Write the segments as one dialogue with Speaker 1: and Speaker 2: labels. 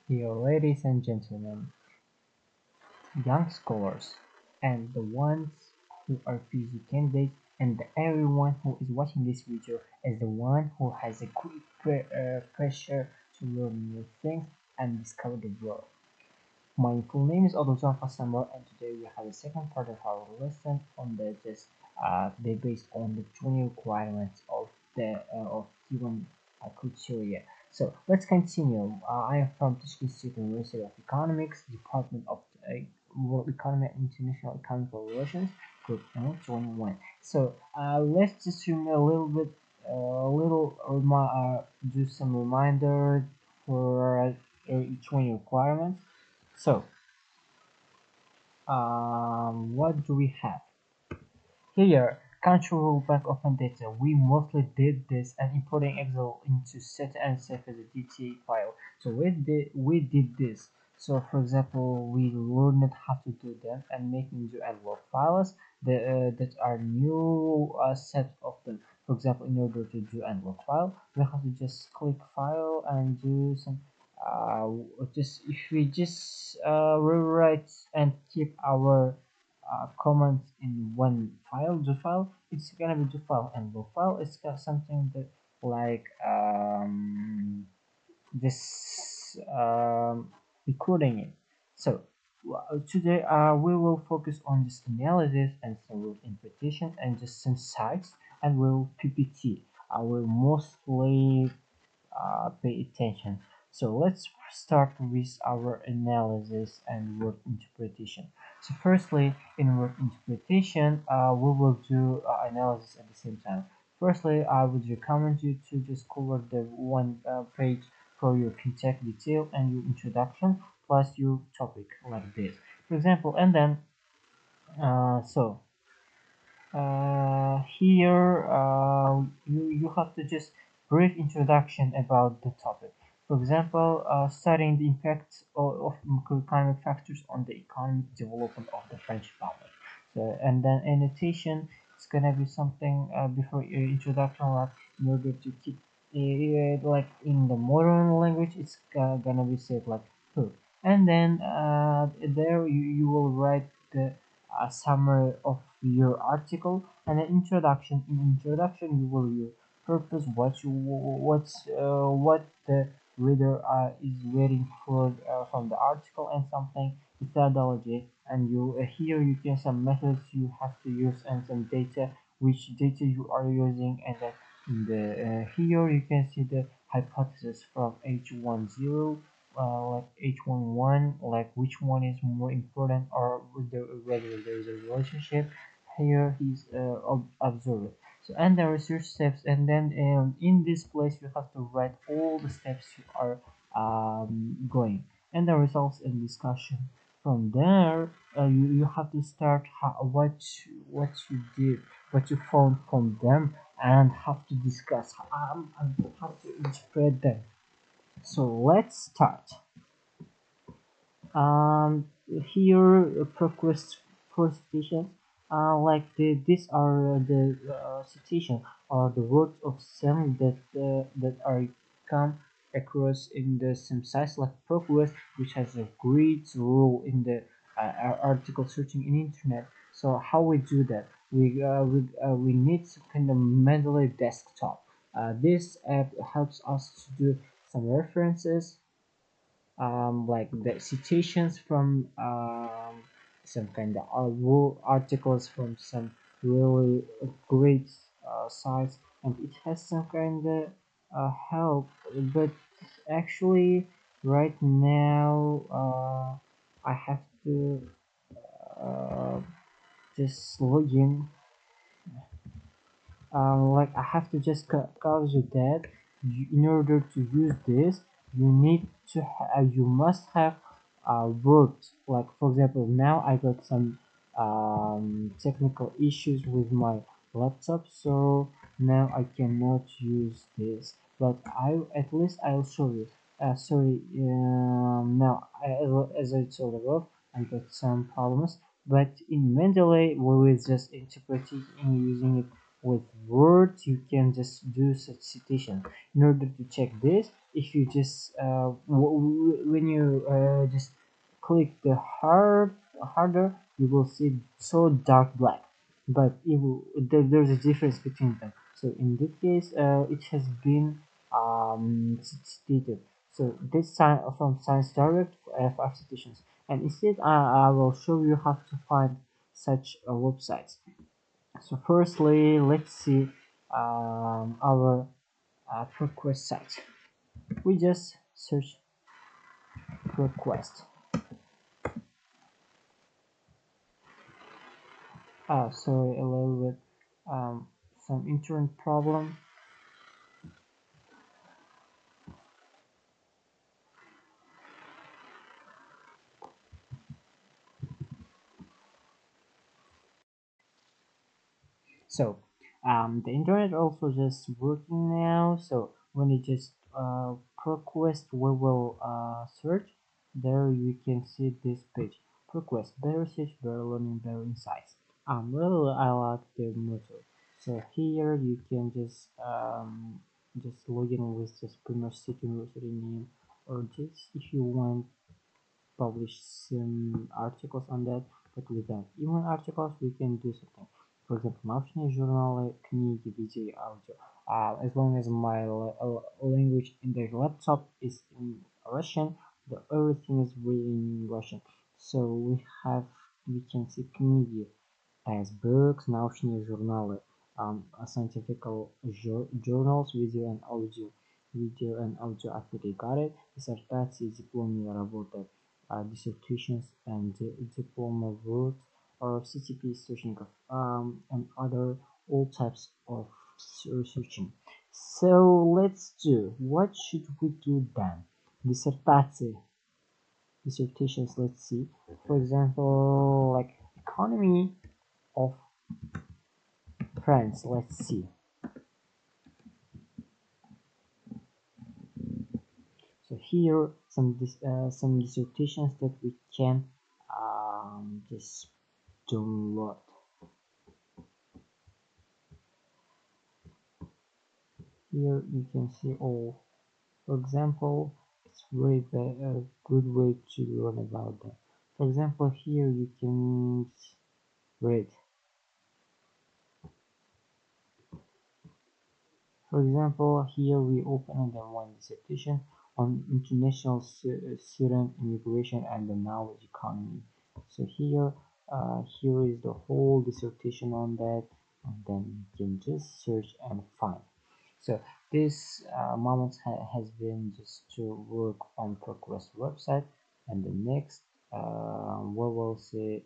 Speaker 1: Dear ladies and gentlemen, young scholars, and the ones who are PhD candidates, and everyone who is watching this video is the one who has a great pressure to learn new things and discover the world. My full name is Odiljonov and today we have the second part of our lesson on the just they based on the 20 requirements of the of given criteria. So let's continue. I am from Tashkent State University of Economics, Department of World Economy and International Economic Relations, Group 21. So let's just a little bit, do some reminder for each one requirements. So, what do we have? Here, control back open data. We mostly did this and importing Excel into set and save as a DTA file. So we did this. So for example, we learned how to do them and making do and log files that are new set of them. For example, in order to do and log file, we have to just click file and do some uh, just if we just rewrite and keep our comments in one file, the file, it's gonna be the file, and the file is got something that like this recording it. So today we will focus on this analysis and some root interpretation and just some sites and will PPT. I will mostly pay attention. So let's start with our analysis and word interpretation. So firstly, in word interpretation, we will do analysis at the same time. Firstly, I would recommend you to just cover the one page for your contact detail and your introduction plus your topic like this. For example, and then here you have to just brief introduction about the topic. For example, studying the impact of macroeconomic factors on the economic development of the French Republic. So, and then annotation, it's gonna be something before your introduction, like in order to keep like in the modern language, it's gonna be said like who. And then there you will write the a summary of your article and an introduction. In introduction, you will your purpose, what the reader is waiting for from the article, and something methodology. And you here you can some methods you have to use and some data which data you are using, and then in the here you can see the hypothesis from H10 like H11, like which one is more important, or whether there is a relationship. Here he's observed. So and the research steps, and then in this place you have to write all the steps you are going, and the results and discussion. From there, you have to start what you did, what you found from them, and have to discuss and have to interpret them. So let's start. Here Proquest for citations. Like these are the citation or the words of some that are come across in the some sites like Proquest, which has a great role in the article searching in internet. So how we do that? We need some kind of Mendeley desktop. This app helps us to do some references, like the citations from some kind of articles from some really great sites, and it has some kind of help. But actually, right now, I have to uh, just log in. Like I have to just cover that. In order to use this, you must have Word. Like for example, now I got some technical issues with my laptop, so now I cannot use this. But I at least I'll show you. Sorry, now as I told above, I got some problems. But in Mendeley, we will just interpret it and using it with words. You can just do such citation. In order to check this, if you just when you you just click the harder, you will see so dark black. But there's a difference between them. So in this case, it has been stated. So this from Sciencedirect F5 citations, and instead I will show you how to find such websites. So firstly, let's see our Proquest site. We just search Proquest. Sorry, a little bit some internet problem. So the internet also just working now. So when you just Proquest, we will search. There you can see this page. Proquest, better research, better learning, better insights. Really I like the motto. So here you can just log in with the Premier State University name, or just if you want publish some articles on that, but without even articles we can do something. For example, научные журналы, книги, видео, audio. As long as my language in the laptop is in Russian, everything is written in Russian. So we can see книги as books, научные журналы, scientific journals, video and audio after got it, диссертации, дипломные работы, dissertations and diploma work, or CTP searching of and other all types of researching. So let's do. What should we do then? Диссертации, dissertations. Let's see. For example, like economy of France. Let's see. So here some dissertations that we can just download. Here you can see all. For example, it's very a good way to learn about that. For example, here you can read. For example, here we open the one dissertation on international student immigration and the knowledge economy. So here is the whole dissertation on that, and then you can just search and find. So this moment has been just to work on Proquest website, and the next we will see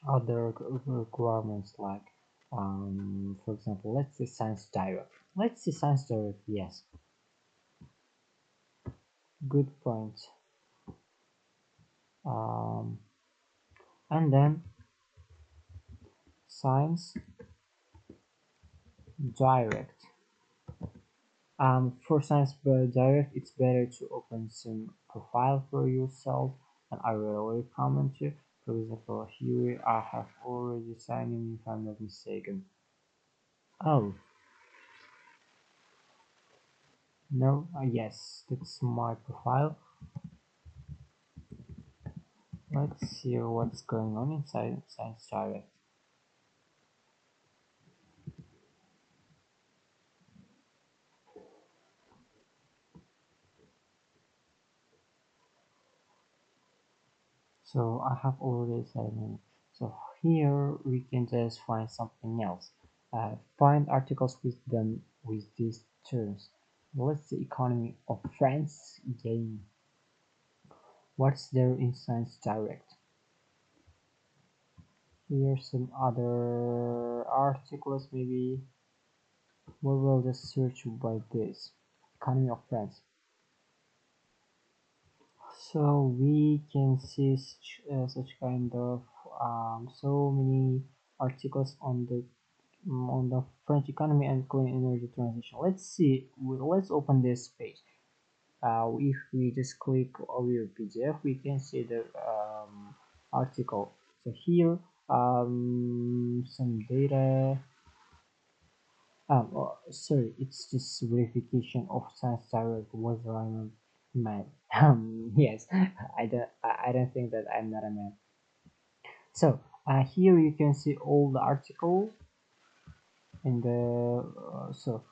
Speaker 1: other requirements like for example, let's say Sciencedirect. Let's see Sciencedirect. Yes, good point. Um, and then Science Direct. For Science Direct, it's better to open some profile for yourself, and I will recommend you. For example, here I have already signed in, if I'm not mistaken. Oh no, yes, that's my profile. Let's see what's going on inside Sciencedirect. So I have already signed in. So here we can just find something else. Find articles with these terms. Let's the economy of France game. What's there in Sciencedirect? Here's some other articles. Maybe we will just search by this economy of France. So we can see such kind of so many articles on the French economy and clean energy transition. Let's see. Let's open this page. If we just click over PDF, we can see the article. So here some data. Sorry, it's just verification of Sciencedirect whether I'm a man. Yes, I don't think that I'm not a man. So, here you can see all the articles in the so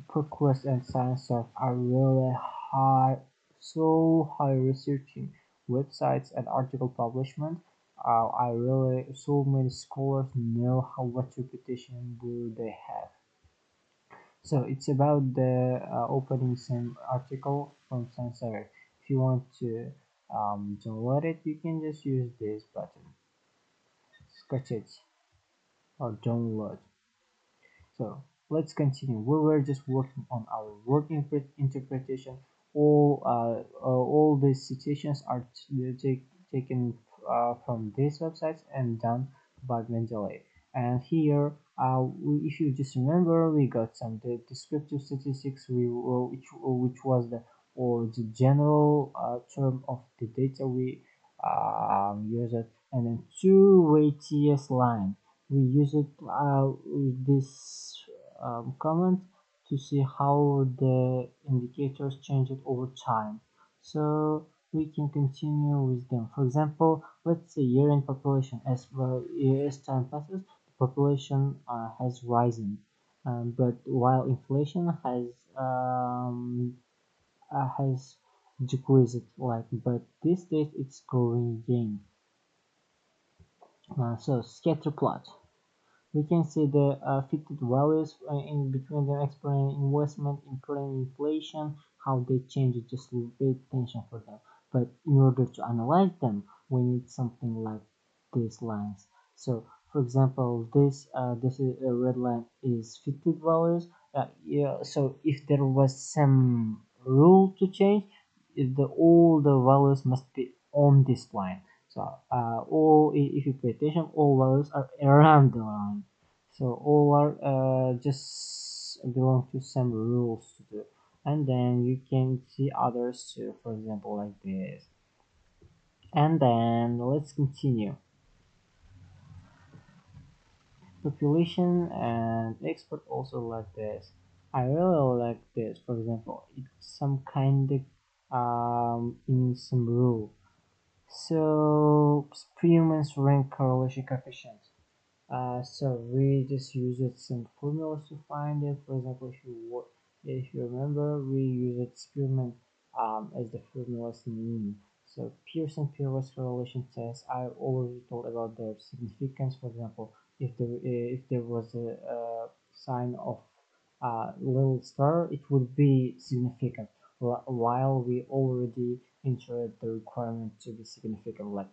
Speaker 1: Proquest and Sciencedirect are really high, so high researching websites and article publishment. I really so many scholars know how what reputation do they have. So it's about the opening some article from Sciencedirect. If you want to download it, you can just use this button, sketch it or download. So let's continue. We were just working on our word interpretation. All these citations are taken from these websites and done by Mendeley. And here, if you just remember, we got some descriptive statistics, which was the or the general term of the data we use it, and then two-way TS line we use it with this comment to see how the indicators change it over time. So we can continue with them. For example, let's say year-end population. As time passes, the population has risen, but while inflation has decreased. Like, but these days it's growing again. So scatter plot. We can see the fitted values in between the exponent investment, including inflation, how they change it, just pay attention for them. But in order to analyze them, we need something like these lines. So for example, this is a red line is fitted values. Yeah, so if there was some rule to change, all the values must be on this line. So if you pay attention, all values are around the line. So all are just belong to some rules to do. And then you can see others too, for example, like this. And then let's continue. Population and expert also like this. I really like this. For example, it's some kind of in some rule. So experiments rank correlation coefficient. So we just use it some formulas to find it. For example, if you remember, we use experiment as the formulas mean. So Pearson Peerless correlation test. I already told about their significance. For example, if there was a sign of little star, it would be significant. While we already entered the requirement to be significant, like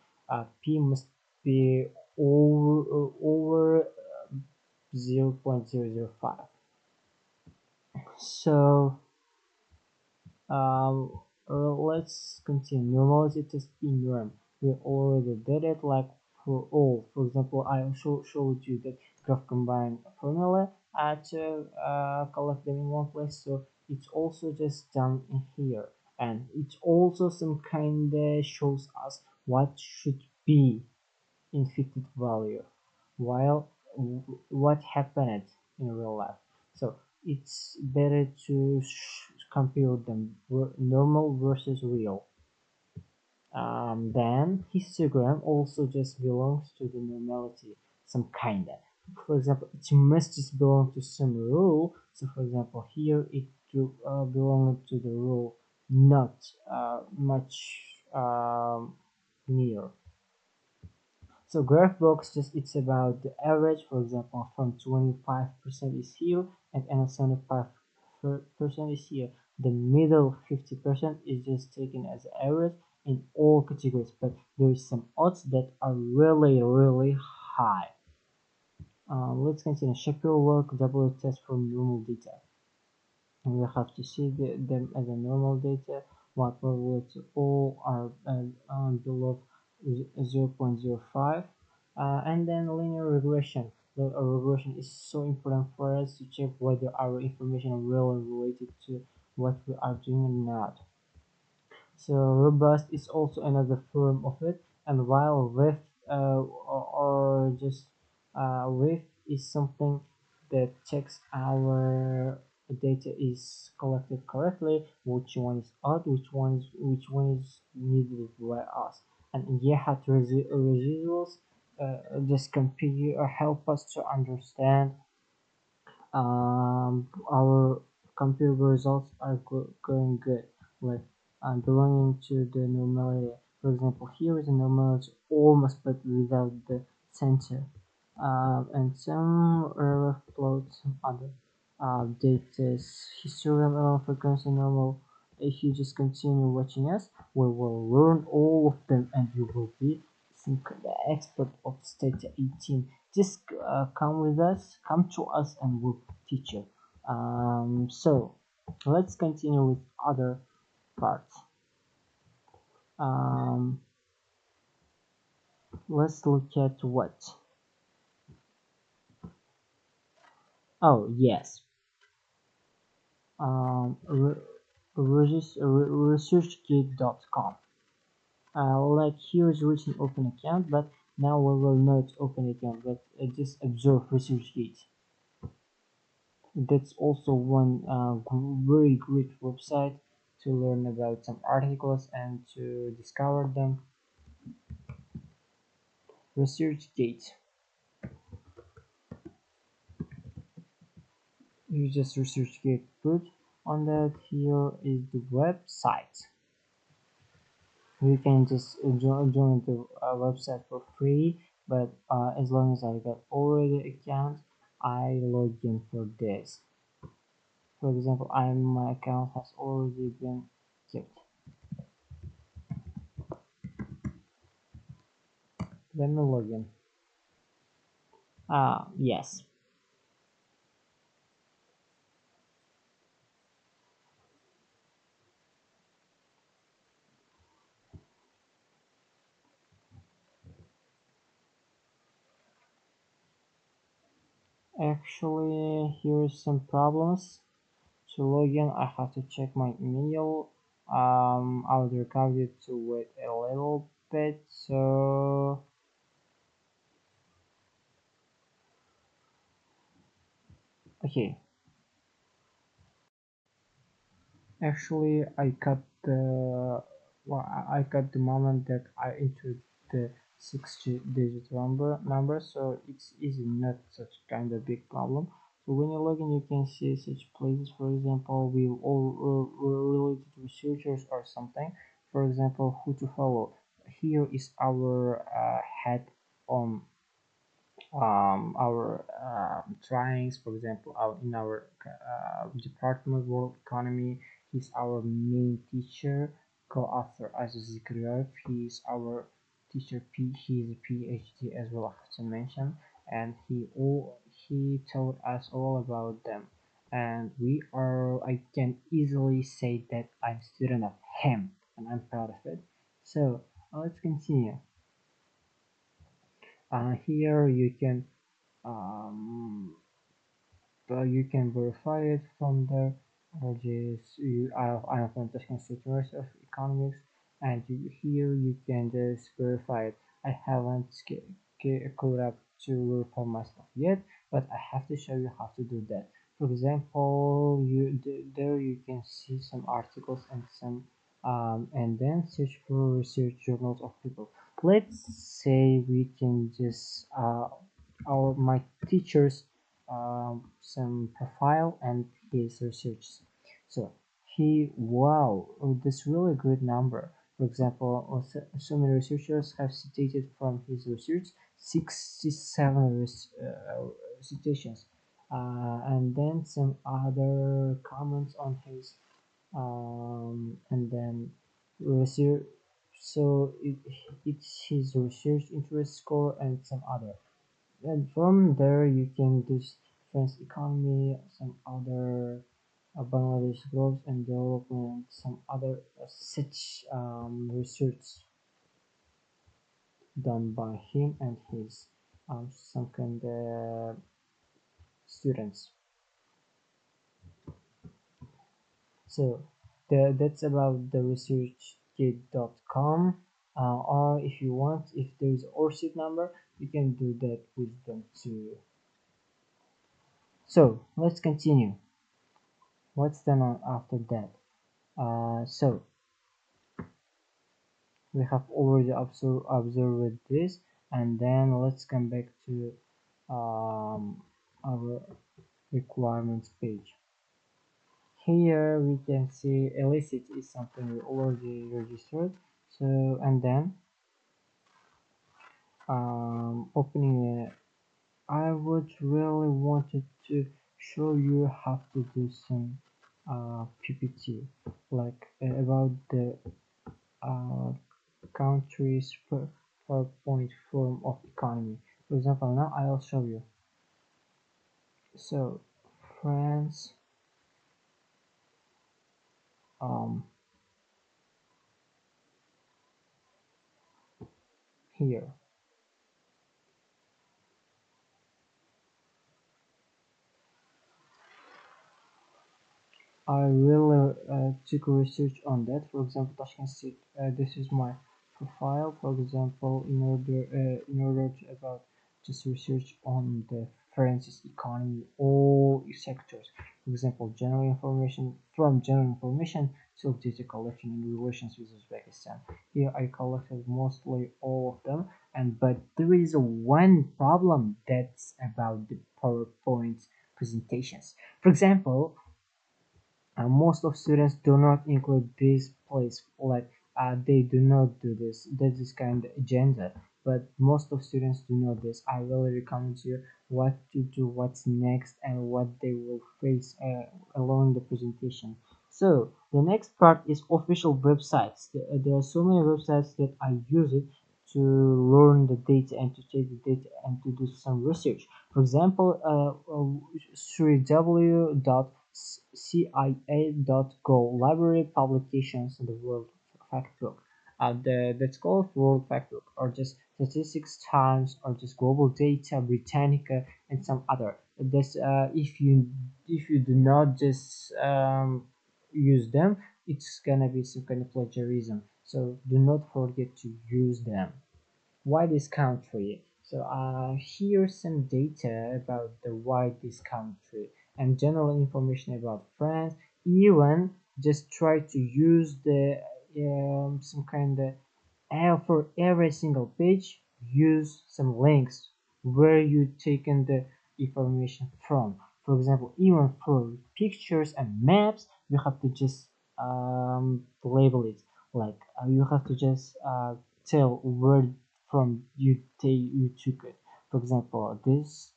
Speaker 1: P must be over 0.005. So um, let's continue. Normality test in norm. We already did it like for all. For example, I showed you that graph combine formula to collect them in one place. So it's also just done in here. And it also some kind of shows us what should be in fitted value while what happened in real life. So it's better to compare them normal versus real. Then histogram also just belongs to the normality, some kinda. For example, it must just belong to some rule. So for example, here it belongs to the rule not much near. So graph box just it's about the average. For example, from 25% is here and 75% is here. The middle 50% is just taken as average in all categories, but there is some odds that are really high. Let's continue. Shapiro work double test from normal data. And we have to see them as a normal data. What probability all are below 0.05. And then linear regression. The regression is so important for us to check whether our information are really related to what we are doing or not. So robust is also another form of it. And while width or just width is something that checks our data is collected correctly, which one is odd, which one is needed by us. And yeah, hat residuals just compare or help us to understand our computer results are going good, like belonging to the normality. For example, here is a normality almost but without the center, and some error plots other data histogram frequency normal. If you just continue watching us, we will learn all of them, and you will be the expert of state 18. Just come with us, come to us, and we'll teach you. So let's continue with other parts. Um, let's look at what. Oh yes, researchgate.com. Like here is written open account, but now we will not open account, but just observe researchgate. That's also one very great website to learn about some articles and to discover them. ResearchGate. You just ResearchGate put on that. Here is the website. You can just join the website for free, but as long as I got already account, I log in for this. For example, my account has already been kept. Let me log in. Yes. Actually, here's some problems. To log in, I have to check my email. I would recommend you to wait a little bit. So, okay. Actually, I cut the I cut the moment that I entered the six-digit number, so it's easy, not such kind of big problem. So when you log in, you can see such places. For example, we all related researchers or something. For example, who to follow. Here is our head on our drawings. For example, in our department world economy, he's our main teacher, co-author Aziz Zikriyoyev. He's our teacher. He's a PhD as well, I have to mention, and he told us all about them. And we are, I can easily say that I'm student of him, and I'm proud of it. So let's continue. Here you can um, you can verify it from there. I am from Tashkent State University of Economics, and here you can just verify it. I haven't code up to verify myself yet, but I have to show you how to do that. For example, there you can see some articles and some and then search for research journals of people. Let's say we can just our my teachers some profile and his research. So wow, that's really good number. For example, so many researchers have citated from his research 67 citations, and then some other comments on his, and then research. So it's his research interest score and some other, and from there you can do French economy, some other Bangladesh growth and development, some other such research done by him and his some kind of students. So that's about the researchgate.com. Or if you want, if there is a ORCID number, you can do that with them too. So let's continue. What's done after that? So we have already observed this, and then let's come back to our requirements page. Here we can see illicit is something we already registered. So and then opening it, I would really wanted to show you how to do some PPT, like about the uh, country's PowerPoint form of economy. For example, now I'll show you. So France, um, here. I really took research on that. For example, Tashkent State. This is my profile. For example, in order to about just research on the France's economy, all sectors. For example, general information from general information to data collection and relations with Uzbekistan. Here I collected mostly all of them, and but there is one problem that's about the PowerPoint presentations. For example, most of students do not include this place, like they do not do this. That is kind of agenda, but most of students do know this. I really recommend you what to do, what's next, and what they will face along the presentation. So the next part is official websites. There are so many websites that I use it to learn the data and to take the data and to do some research. For example, www.cia.go library publications in the world factbook. That's called World Factbook, or just Statistics Times, or just Global Data, Britannica, and some other. This if you do not just use them, it's gonna be some kind of plagiarism. So do not forget to use them. Why this country? So here's some data about the why this country and general information about France. Even just try to use the some kind of for every single page use some links where you taken the information from. For example, even for pictures and maps, you have to just label it, like you have to just tell where from you took it. For example, this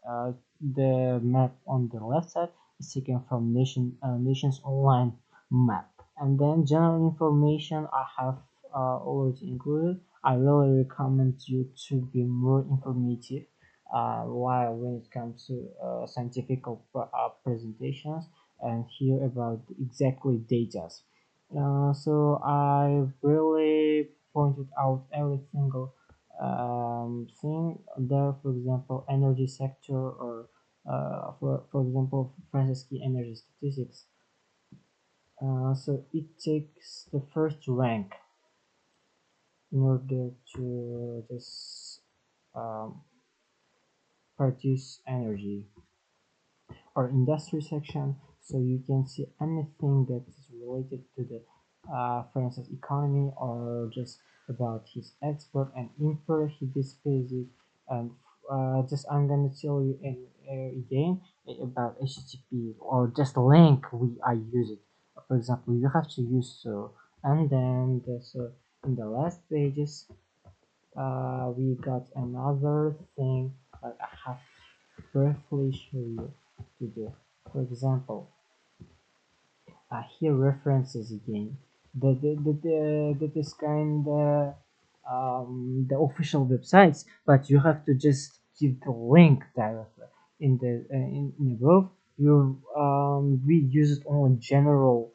Speaker 1: the map on the left side is taken from nations online map, and then general information I have already included. I really recommend you to be more informative while when it comes to scientific presentations and hear about exactly data. So I really pointed out every single thing there. For example, energy sector, or for example, France's key energy statistics. So it takes the first rank in order to just um, produce energy, or industry section, so you can see anything that is related to the France's economy, or just about his export and import he displays it. And just I'm gonna tell you again about HTTP, or just link I use it. For example, you have to use so, and then in the last pages we got another thing that I have briefly show you to do. For example, here references again. That is kind of the official websites, but you have to just give the link directly in the in above. You we use it on general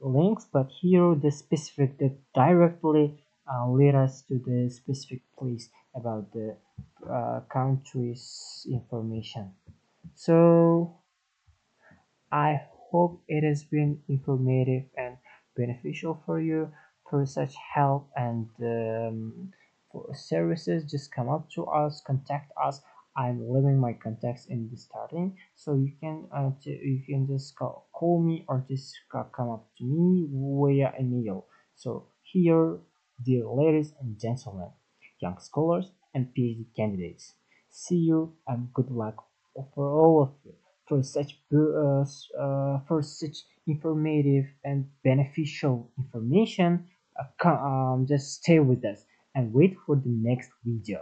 Speaker 1: links, but here the specific that directly lead us to the specific place about the country's information. So I hope it has been informative and beneficial for you. For such help and for services, just come up to us, contact us. I'm leaving my contacts in the starting, so you can just call me or just come up to me via email. So here, dear ladies and gentlemen, young scholars and PhD candidates, see you and good luck for all of you for such informative and beneficial information. Just stay with us and wait for the next video.